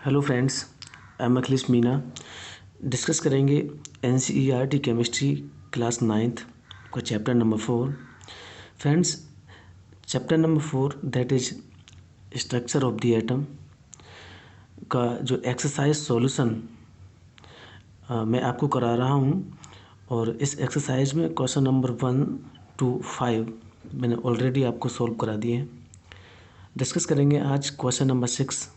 Hello friends, I am Akhilesh Meena. Discuss करेंगे NCERT chemistry class 9th का chapter number 4। Friends, chapter number 4 that is structure of the atom का जो exercise solution मैं आपको करा रहा हूँ। और इस एक्सरसाइज में क्वेश्चन नंबर 1 to 5 मैंने ऑलरेडी आपको सॉल्व करा दिए हैं। डिस्कस करेंगे आज question number 6।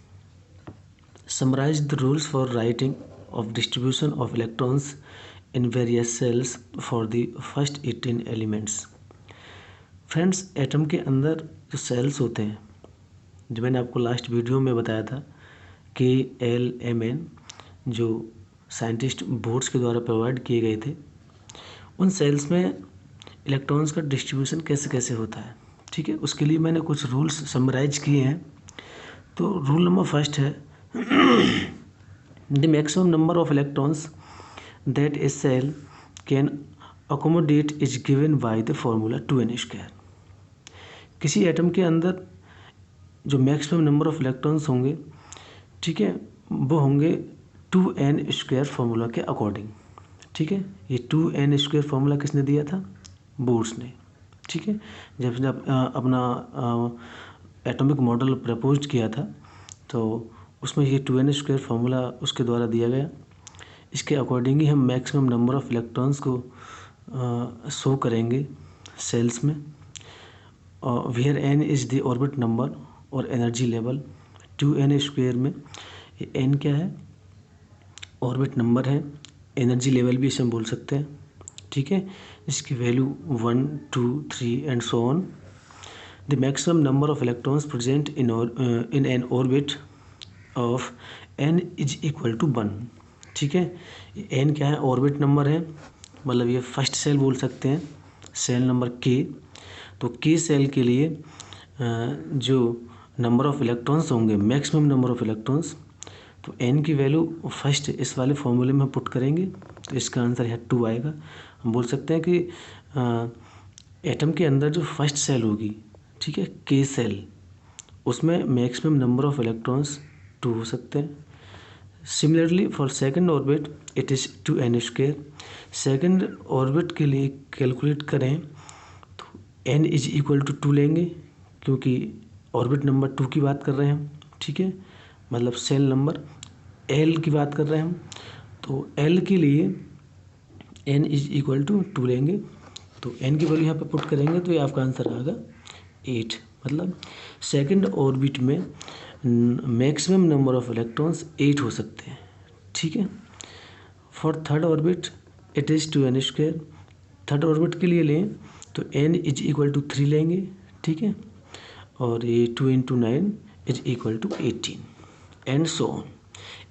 Summarize the rules for writing of distribution of electrons in various cells for the first 18 elements। Friends, atom के अंदर जो सेल्स होते हैं, जो मैंने आपको लास्ट वीडियो में बताया था, KLMN जो साइंटिस्ट बोर्ड्स के द्वारा प्रोवाइड किए गए थे, उन सेल्स में इलेक्ट्रॉन्स का डिस्ट्रीब्यूशन कैसे कैसे होता है। ठीक है, उसके लिए मैंने कुछ रूल्स समराइज किए हैं। तो रूल नंबर फर्स्ट है the maximum number of electrons that a cell can accommodate is given by the formula 2n square। किसी एटम के अंदर जो मैक्सिमम नंबर ऑफ इलेक्ट्रॉन्स होंगे, ठीक है, वो होंगे 2n स्क्वायर फार्मूला के अकॉर्डिंग। ठीक है, ये 2n स्क्वायर फार्मूला किसने दिया था? बोर्ड्स ने। ठीक है, जब अपना एटॉमिक मॉडल प्रपोज किया था तो उसमें ये 2n स्क्वायर फार्मूला उसके द्वारा दिया गया। इसके अकॉर्डिंग ही हम मैक्सिमम नंबर ऑफ इलेक्ट्रॉन्स को शो करेंगे सेल्स में। Where n is the orbit number और एनर्जी लेवल। 2n स्क्वायर में ये n क्या है? ऑर्बिट नंबर है। एनर्जी लेवल भी इसे हम बोल सकते हैं। ठीक है, इसकी value 1, 2, 3 and so on. The maximum number of electrons present in an orbit of n is equal to 1। ठीक है, n क्या है? ऑर्बिट नंबर है, मतलब ये फर्स्ट सेल बोल सकते हैं, सेल नंबर k। तो k सेल के लिए जो नंबर ऑफ इलेक्ट्रॉन्स होंगे, मैक्सिमम नंबर ऑफ इलेक्ट्रॉन्स, तो n की वैल्यू फर्स्ट इस वाले फॉर्मूले में पुट करेंगे तो इसका आंसर है 2 आएगा। हम बोल सकते हैं कि एटम के अंदर जो फर्स्ट सेल होगी, ठीक है, k सेल, उसमें मैक्सिमम नंबर ऑफ इलेक्ट्रॉन्स 2 हो सकते हैं। Similarly for second orbit it is 2n square. Second orbit के लिए कैलकुलेट करें तो n इज इक्वल टू 2 लेंगे, क्योंकि ऑर्बिट नंबर 2 की बात कर रहे हैं हम। ठीक है, मतलब सेल नंबर L की बात कर रहे हैं हम। तो L के लिए n इज इक्वल टू 2 लेंगे, तो n की वैल्यू यहाँ पे पुट करेंगे तो ये आपका आंसर आएगा 8। मतलब सेकंड ऑर्बिट में मैक्सिमम नंबर ऑफ इलेक्ट्रॉन्स 8 हो सकते हैं। ठीक है, for third orbit it is 2n square. Third orbit के लिए लें तो n इज इक्वल टू 3 लेंगे। ठीक है, और ये 2 × 9 is equal to 18 and so on.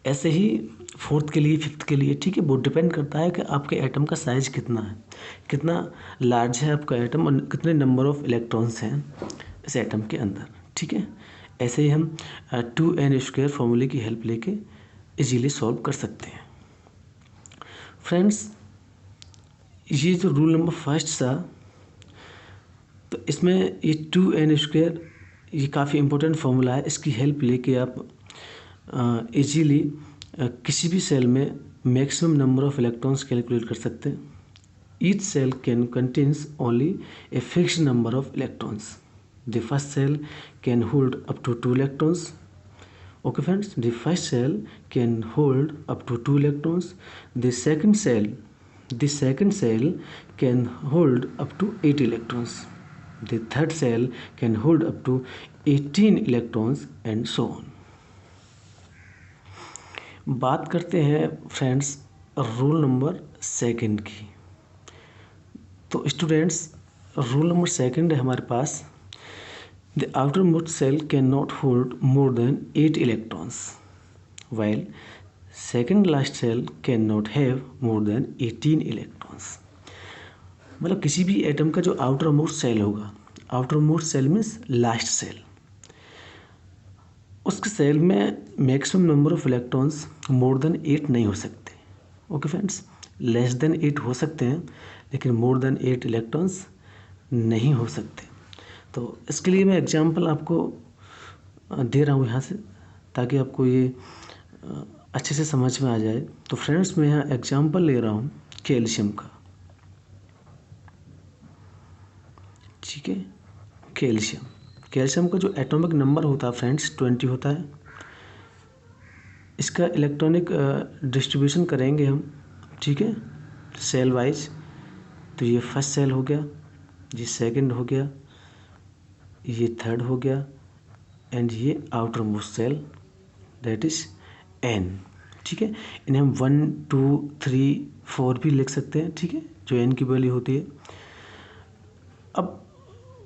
ऐसे ही फोर्थ के लिए, फिफ्थ के लिए। ठीक है, वो डिपेंड करता है कि आपके एटम का साइज कितना है, कितना लार्ज है आपका एटम और कितने नंबर ऑफ इलेक्ट्रॉन्स हैं इस एटम के अंदर। ठीक है, ऐसे ही हम 2n स्क्वायर फॉर्मूले की हेल्प लेके इजीली सॉल्व कर सकते हैं। फ्रेंड्स, ये जो रूल नंबर फर्स्ट था, तो इसमें ये 2n स्क्वायर ये काफ़ी इम्पोर्टेंट फार्मूला है। इसकी हेल्प लेके आप इजीली किसी भी सेल में maximum number of electrons calculate कर सकते हैं। Each shell can contains only a fixed number of electrons. The first cell can hold up to 2 electrons. Okay friends, the first cell can hold up to 2 electrons. The second cell can hold up to 8 electrons. The third cell can hold up to 18 electrons and so on. बात करते हैं friends rule number second की। तो students, rule number second है हमारे पास, the outermost cell cannot hold more than 8 electrons, while second last cell cannot have more than 18 electrons। मतलब किसी भी एटम का जो आउटर मोस्ट सेल होगा, outermost shell means last shell, उसके shell में maximum number of electrons more than 8 नहीं हो सकते। ओके फ्रेंड्स, लेस देन 8 हो सकते हैं, लेकिन मोर देन 8 इलेक्ट्रॉन्स नहीं हो सकते। तो इसके लिए मैं एग्जांपल आपको दे रहा हूँ यहाँ से, ताकि आपको ये अच्छे से समझ में आ जाए तो फ्रेंड्स मैं यहाँ एग्जांपल ले रहा हूँ कैल्शियम का। ठीक है, कैल्शियम का जो एटॉमिक नंबर होता है फ्रेंड्स 20 होता है। इसका इलेक्ट्रॉनिक डिस्ट्रीब्यूशन करेंगे हम, ठीक है, सेल वाइज। तो ये फर्स्ट सेल हो गया, ये सेकंड हो गया, ये थर्ड हो गया, एंड ये outermost shell that is N. ठीक है, इन्हें हम 1 2 3 4 भी लिख सकते हैं, ठीक है, जो एन की वैल्यू होती है। अब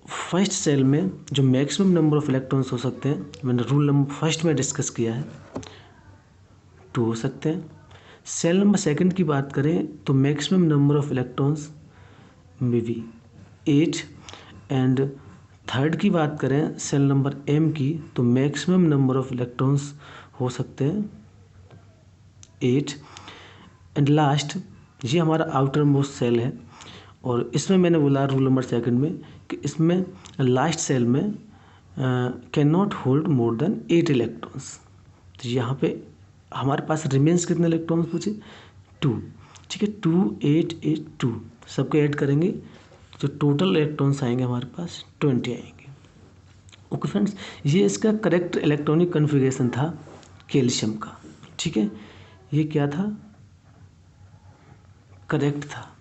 फर्स्ट सेल में जो मैक्सिमम नंबर ऑफ इलेक्ट्रॉन्स हो सकते हैं, मैंने रूल नंबर फर्स्ट में डिस्कस किया है, 2 हो सकते हैं। सेल नंबर सेकंड की बात करें तो मैक्सिमम नंबर ऑफ इलेक्ट्रॉन्स में भी 8, एंड थर्ड की बात करें सेल नंबर एम की तो मैक्सिमम नंबर ऑफ इलेक्ट्रॉन्स हो सकते हैं 8, एंड लास्ट ये हमारा आउटर मोस्ट सेल है। और इसमें मैंने बोला रूल नंबर सेकंड में कि इसमें लास्ट सेल में can not hold more than 8 electrons. तो यहाँ पे हमारे पास रिमेंस कितने इलेक्ट्रॉन्स पूछे, 2। ठीक है, 2 8 8 2 सबको ऐड करेंगे तो टोटल इलेक्ट्रॉन्स आएंगे हमारे पास 20 आएंगे। ओके फ्रेंड्स, ये इसका करेक्ट इलेक्ट्रॉनिक कन्फिगरेशन था कैल्शियम का। ठीक है, ये क्या था, करेक्ट था।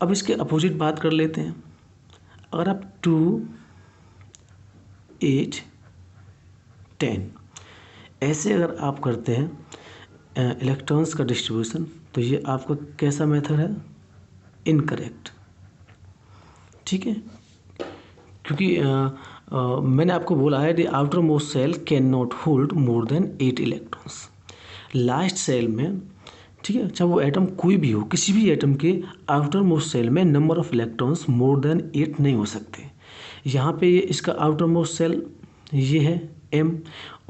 अब इसके अपोजिट बात कर लेते हैं। अगर आप 2 8 10 ऐसे अगर आप करते हैं इलेक्ट्रॉन्स का डिस्ट्रीब्यूशन, तो ये आपका कैसा मेथड है, इनकरेक्ट। ठीक है, क्योंकि मैंने आपको बोला है the outermost shell can not hold more than 8 electrons. Last shell में, ठीक है, चाहे वो एटम कोई भी हो, किसी भी एटम के आउटर मोस्ट सेल में number of electrons more than 8 नहीं हो सकते। यहाँ पे ये इसका आउटर मोस्ट सेल ये है m,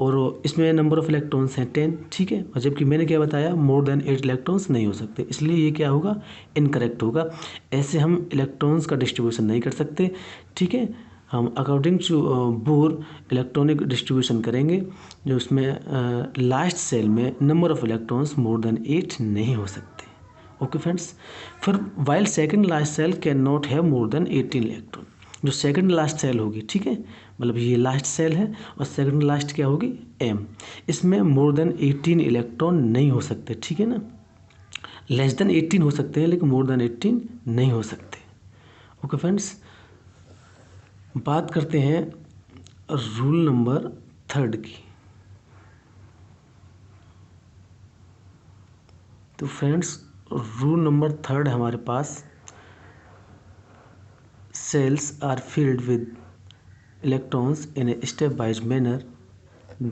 और इसमें नंबर ऑफ इलेक्ट्रॉन्स हैं 10। ठीक है, और जबकि मैंने क्या बताया, मोर देन 8 इलेक्ट्रॉन्स नहीं हो सकते, इसलिए ये क्या होगा, इनकरेक्ट होगा। ऐसे हम इलेक्ट्रॉन्स का डिस्ट्रीब्यूशन नहीं कर सकते। ठीक है, हम according to Bohr electronic distribution करेंगे, जो उसमें लास्ट सेल में number of electrons more than 8 नहीं हो सकते। ओके फ्रेंड्स, फिर while second last shell can not have more than 18 electron. जो सेकंड लास्ट सेल होगी, ठीक है, मतलब ये लास्ट सेल है और सेकंड लास्ट क्या होगी, एम, इसमें मोर देन 18 इलेक्ट्रॉन नहीं हो सकते। ठीक है ना, लेस देन 18 हो सकते हैं लेकिन मोर देन 18 नहीं हो सकते। ओके फ्रेंड्स, बात करते हैं रूल नंबर थर्ड की। तो फ्रेंड्स, रूल नंबर थर्ड हमारे पास, cells are filled with electrons in a stepwise manner.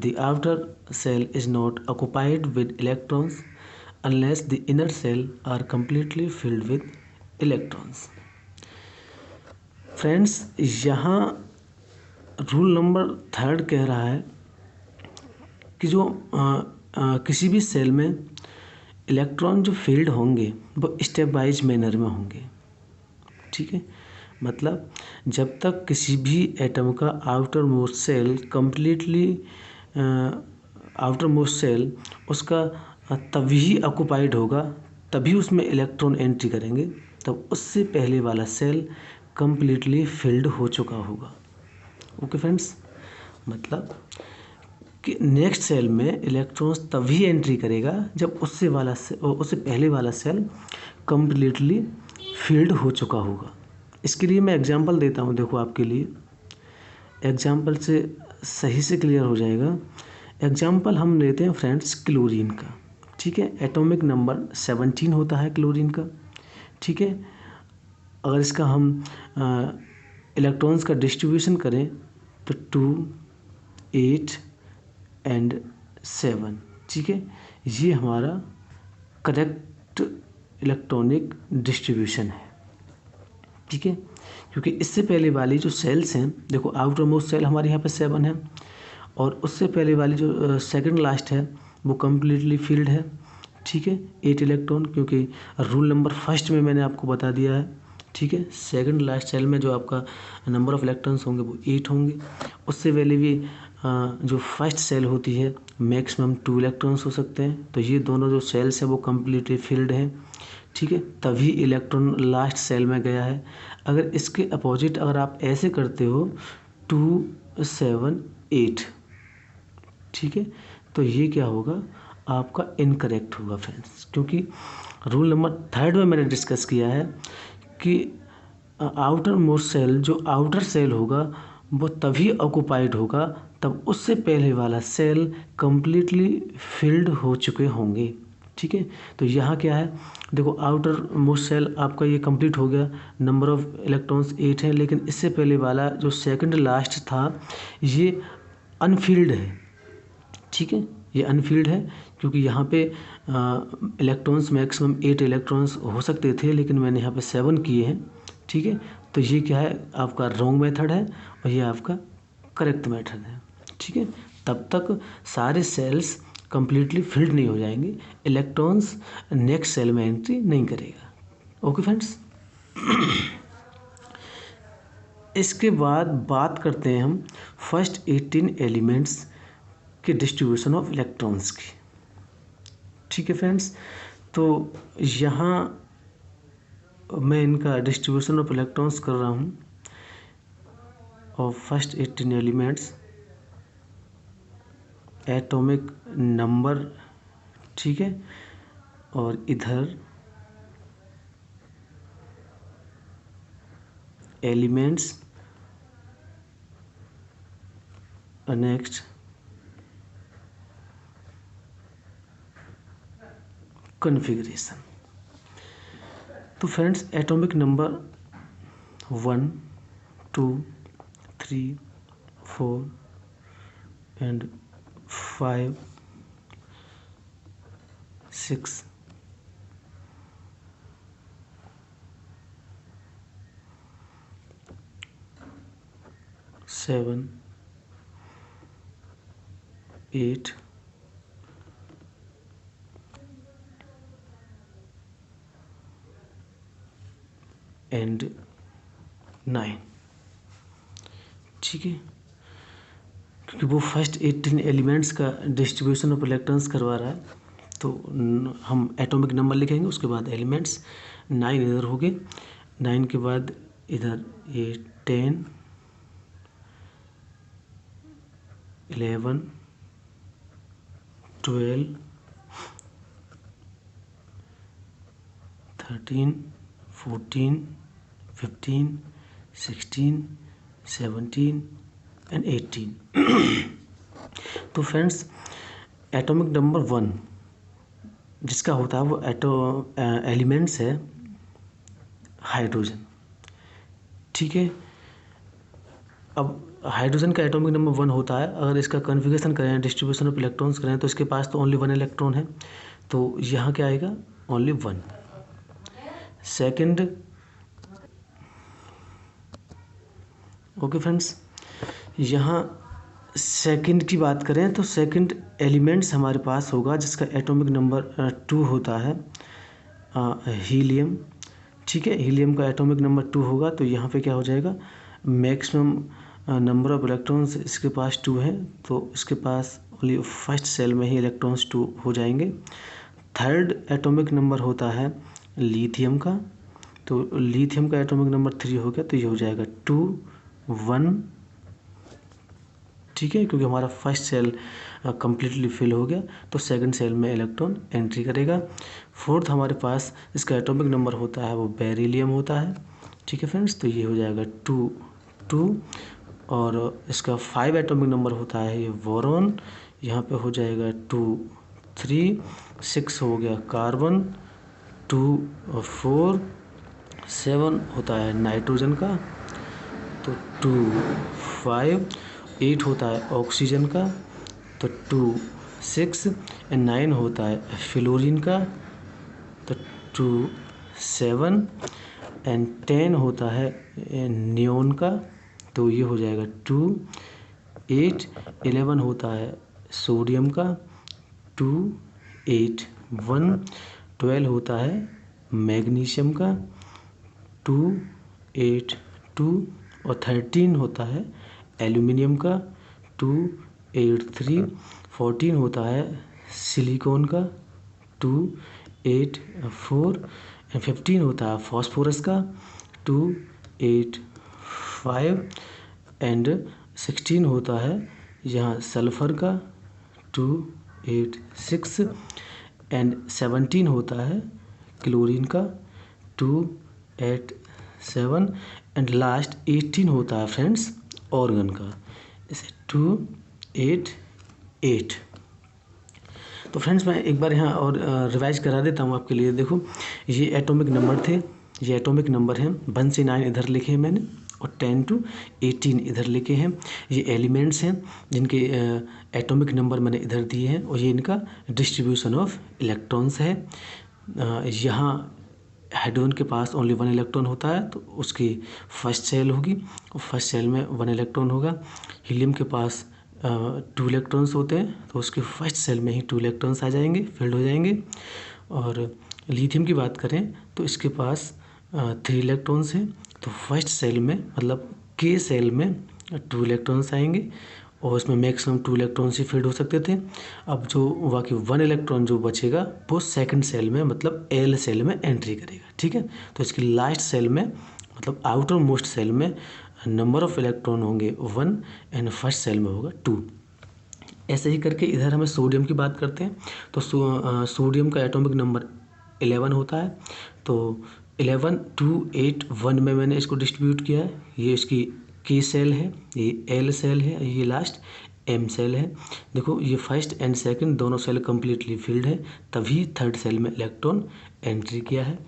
The outer cell is not occupied with electrons unless the inner cell are completely filled with electrons. Friends, यहाँ rule number third कह रहा है कि जो किसी भी shell में electron जो फील्ड होंगे वो स्टेप वाइज मैनर में होंगे। ठीक है, मतलब जब तक किसी भी एटम का outermost shell completely outermost shell उसका तभी ऑक्युपाइड होगा, तभी उसमें इलेक्ट्रॉन एंट्री करेंगे, तब उससे पहले वाला सेल कम्प्लीटली फिल्ड हो चुका होगा। ओके फ्रेंड्स, मतलब कि नेक्स्ट सेल में इलेक्ट्रॉन्स तभी एंट्री करेगा जब उससे पहले वाला सेल कम्प्लीटली फिल्ड हो चुका होगा। इसके लिए मैं एग्जांपल देता हूँ, देखो आपके लिए एग्जांपल से सही से क्लियर हो जाएगा। एग्जांपल हम लेते हैं फ्रेंड्स क्लोरीन का। ठीक है, एटॉमिक नंबर 17 होता है क्लोरीन का। ठीक है, अगर इसका हम इलेक्ट्रॉन्स का डिस्ट्रीब्यूशन करें तो 2 8 एंड 7। ठीक है, ये हमारा करेक्ट इलेक्ट्रॉनिक डिस्ट्रीब्यूशन है। ठीक है, क्योंकि इससे पहले वाली जो सेल्स हैं, देखो आउटर मोस्ट सेल हमारे यहाँ पे 7 है और उससे पहले वाली जो सेकंड लास्ट है वो कम्प्लीटली फिल्ड है। ठीक है, 8 इलेक्ट्रॉन, क्योंकि रूल नंबर फर्स्ट में मैंने आपको बता दिया है। ठीक है, सेकंड लास्ट सेल में जो आपका नंबर ऑफ इलेक्ट्रॉन्स होंगे वो 8 होंगे। उससे पहले भी जो फर्स्ट सेल होती है मैक्सिमम 2 इलेक्ट्रॉन्स हो सकते हैं। तो ये दोनों जो सेल्स हैं वो कम्प्लीटली फिल्ड हैं, ठीक है, तभी इलेक्ट्रॉन लास्ट सेल में गया है। अगर इसके अपोजिट अगर आप ऐसे करते हो 2 7 8, ठीक है, तो ये क्या होगा, आपका इनकरेक्ट होगा फ्रेंड्स, क्योंकि रूल नंबर 3 में मैंने डिस्कस किया है कि आउटर मोस्ट सेल, जो आउटर सेल होगा वो तभी ऑक्युपाइड होगा तब उससे पहले वाला सेल कम्प्लीटली फिल्ड हो चुके होंगे, ठीक है। तो यहाँ क्या है, देखो आउटर मोस्ट सेल आपका ये कंप्लीट हो गया, नंबर ऑफ इलेक्ट्रॉन्स 8 है, लेकिन इससे पहले वाला जो सेकंड लास्ट था ये अनफिल्ड है, ठीक है, ये अनफिल्ड है, क्योंकि यहाँ पे इलेक्ट्रॉन्स मैक्सिमम 8 इलेक्ट्रॉन्स हो सकते थे, लेकिन मैंने यहाँ पे 7 किए हैं, ठीक है। तो ये क्या है, आपका रॉन्ग मेथड है और ये आपका करेक्ट मेथड है, ठीक है। तब तक सारे सेल्स कम्प्लीटली फिल्ड नहीं हो जाएंगे, इलेक्ट्रॉन्स नेक्स्ट सेल में एंट्री नहीं करेगा। ओके फ्रेंड्स, इसके बाद बात करते हैं हम फर्स्ट 18 एलिमेंट्स के डिस्ट्रीब्यूशन ऑफ इलेक्ट्रॉन्स की, ठीक है फ्रेंड्स। तो यहाँ मैं इनका डिस्ट्रीब्यूशन ऑफ इलेक्ट्रॉन्स कर रहा हूँ और फर्स्ट 18 एलिमेंट्स एटॉमिक नंबर, ठीक है, और इधर एलिमेंट्स, नेक्स्ट कॉन्फ़िगरेशन। तो friends atomic number 1 2 3 4 and 5 6 7 8 and 9, ठीक है, क्योंकि वो फर्स्ट 18 एलिमेंट्स का डिस्ट्रीब्यूशन ऑफ इलेक्ट्रॉन्स करवा रहा है, तो हम एटॉमिक नंबर लिखेंगे, उसके बाद एलिमेंट्स। 9 इधर हो गए, 9 के बाद इधर ये 10 11 12 13 14 15 16 17 एंड 18। तो फ्रेंड्स एटॉमिक नंबर 1 जिसका होता है वो एलिमेंट्स है हाइड्रोजन, ठीक है। अब हाइड्रोजन का एटॉमिक नंबर 1 होता है, अगर इसका कॉन्फ़िगरेशन करें, डिस्ट्रीब्यूशन ऑफ इलेक्ट्रॉन्स करें, तो इसके पास तो ओनली 1 इलेक्ट्रॉन है, तो यहाँ क्या आएगा, ओनली 1। सेकंड, ओके फ्रेंड्स, यहाँ सेकंड की बात करें तो सेकंड एलिमेंट्स हमारे पास होगा जिसका एटॉमिक नंबर 2 होता है, हीलियम, ठीक है। हीलियम का एटॉमिक नंबर 2 होगा, तो यहाँ पे क्या हो जाएगा, मैक्सिमम नंबर ऑफ इलेक्ट्रॉन्स इसके पास 2 है, तो इसके पास ओनली फर्स्ट सेल में ही इलेक्ट्रॉन्स 2 हो जाएंगे। थर्ड एटॉमिक नंबर होता है लिथियम का, तो लिथियम का एटॉमिक नंबर 3 हो गया, तो ये हो जाएगा 2 1, ठीक है, क्योंकि हमारा फर्स्ट सेल कम्प्लीटली फिल हो गया, तो सेकंड सेल में इलेक्ट्रॉन एंट्री करेगा। फोर्थ हमारे पास इसका एटॉमिक नंबर होता है वो बेरिलियम होता है, ठीक है फ्रेंड्स, तो ये हो जाएगा 2 2, और इसका 5 एटॉमिक नंबर होता है ये बोरॉन, यहाँ पे हो जाएगा 2 3 6 हो गया कार्बन, 2 4 7 होता है नाइट्रोजन का, तो 2 5 8 होता है ऑक्सीजन का, तो 2 6 एंड 9 होता है फ्लोरीन का, तो 2 7 एंड 10 होता है नियोन का, तो ये हो जाएगा 2 8 11 होता है सोडियम का, 2 8 1 12 होता है मैग्नीशियम का, 2 8 2 और 13 होता है एल्यूमिनियम का, 2 8 3, 14 होता है सिलिकॉन का, 2 8 4, एंड 15 होता है फॉस्फोरस का, 2 8 5, एंड 16 होता है यहाँ सल्फर का, 2 8 6, एंड 17 होता है क्लोरीन का, 2 8 7, एंड लास्ट 18 होता है फ्रेंड्स ऑर्गन का, इसे 2 8 8। तो फ्रेंड्स मैं एक बार यहाँ और रिवाइज करा देता हूँ आपके लिए। देखो ये एटॉमिक नंबर थे, ये एटॉमिक नंबर हैं, 1 से 9 इधर लिखे हैं मैंने और 10 to 18 इधर लिखे हैं। ये एलिमेंट्स हैं जिनके एटॉमिक नंबर मैंने इधर दिए हैं और ये इनका डिस्ट्रीब्यूशन ऑफ इलेक्ट्रॉन्स है। यहाँ हाइड्रोजन के पास ओनली 1 इलेक्ट्रॉन होता है तो उसकी फर्स्ट सेल होगी और फर्स्ट सेल में 1 इलेक्ट्रॉन होगा। हीलियम के पास 2 इलेक्ट्रॉन्स होते हैं तो उसके फर्स्ट सेल में ही 2 इलेक्ट्रॉन्स आ जाएंगे, फिल्ड हो जाएंगे। और लिथियम की बात करें तो इसके पास 3 इलेक्ट्रॉन्स हैं तो फर्स्ट सेल में मतलब के सेल में 2 इलेक्ट्रॉन्स आएंगे और उसमें मैक्सिमम 2 इलेक्ट्रॉन्स ही फिल्ड हो सकते थे। अब जो बाकी 1 इलेक्ट्रॉन जो बचेगा वो सेकंड सेल में मतलब एल सेल में एंट्री करेगा, ठीक है। तो इसकी लास्ट सेल में मतलब आउटर मोस्ट सेल में नंबर ऑफ इलेक्ट्रॉन होंगे 1 एंड फर्स्ट सेल में होगा 2। ऐसे ही करके इधर हमें सोडियम की बात करते हैं तो सोडियम का एटॉमिक नंबर 11 होता है। तो 11 2 8 1 में मैंने इसको डिस्ट्रीब्यूट किया है। ये इसकी के सेल है, ये एल सेल है, ये लास्ट एम सेल है। देखो ये फर्स्ट एंड सेकंड दोनों सेल कम्प्लीटली फिल्ड है, तभी थर्ड सेल में इलेक्ट्रॉन एंट्री किया है।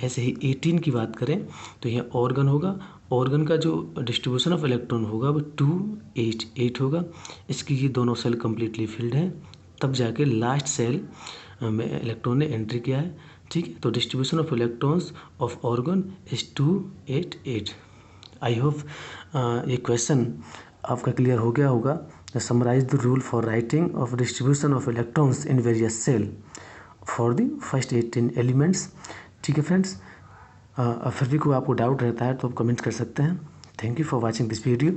ऐसे ही 18 की बात करें तो यह ऑर्गन होगा। ऑर्गन का जो डिस्ट्रीब्यूशन ऑफ इलेक्ट्रॉन होगा वो 2 8 8 होगा। इसकी ये दोनों सेल कम्प्लीटली फिल्ड है, तब जाके लास्ट सेल में इलेक्ट्रॉन ने एंट्री किया है, ठीक है। तो distribution of electrons of argon is 2 8 8। I hope ये क्वेश्चन आपका क्लियर हो गया होगा। Summarise the rule for writing of distribution of electrons in various shell for the first 18 elements, ठीक है फ्रेंड्स। फिर भी कोई आपको डाउट रहता है तो आप कमेंट कर सकते हैं। Thank you for watching this video.